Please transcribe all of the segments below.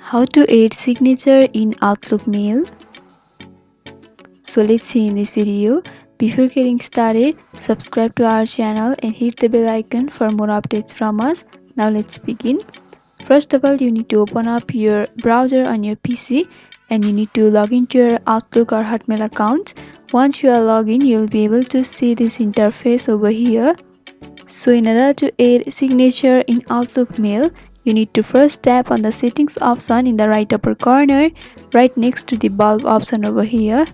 How to add signature in Outlook mail. So let's see in this video. Before getting started, subscribe to our channel and hit the bell icon for more updates from us. Now let's begin. First of all, you need to open up your browser on your PC and you need to log into your Outlook or Hotmail account. Once you are logged in, you'll be able to see this interface over here. So in order to add signature in Outlook mail, you need to first tap on the settings option in the right upper corner, right next to the bulb option over here.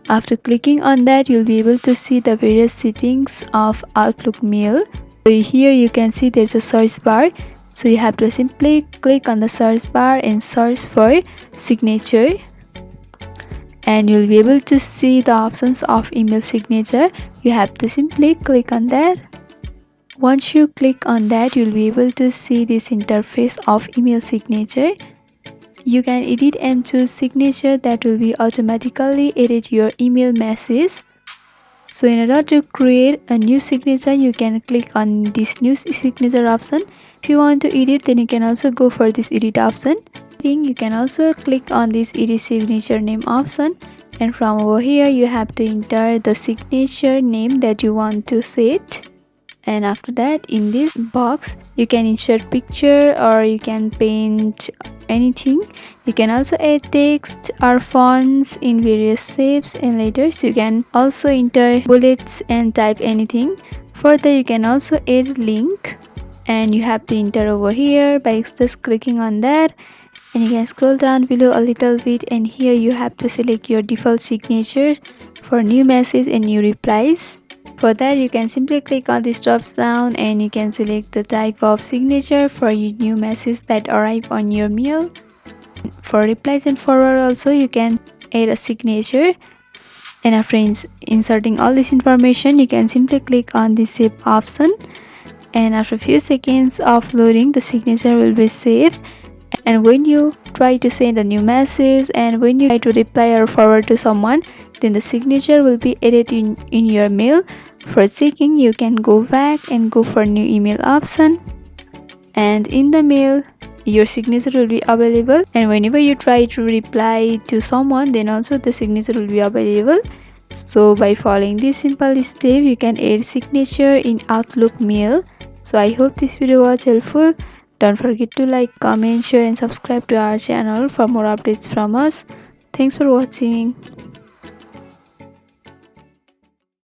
After clicking on that, you'll be able to see the various settings of Outlook mail. So here you can see there's a search bar. So you have to simply click on the search bar and search for signature. And you'll be able to see the options of email signature. You have to simply click on that. Once you click on that, you'll be able to see this interface of email signature. You can edit and choose signature that will be automatically edit your email message. So in order to create a new signature, you can click on this new signature option. If you want to edit, then you can also go for this edit option. You can also click on this edit signature name option, and from over here you have to enter the signature name that you want to set. And after that, in this box you can insert picture or you can paint anything. You can also add text or fonts in various shapes and letters. You can also enter bullets and type anything. Further, you can also add link and you have to enter over here by just clicking on that, and you can scroll down below a little bit, and here you have to select your default signatures for new message and new replies. For that, you can simply click on this drop down and you can select the type of signature for your new message that arrive on your mail. For replies and forward also, you can add a signature, and after inserting all this information, you can simply click on the save option, and after a few seconds of loading, the signature will be saved. And when you try to send a new message and when you try to reply or forward to someone, then the signature will be added in your mail. For checking, you can go back and go for new email option, and in the mail your signature will be available, and whenever you try to reply to someone, then also the signature will be available. So by following this simple step, you can add signature in Outlook mail. So I hope this video was helpful. Don't forget to like, comment, share and subscribe to our channel for more updates from us. Thanks for watching.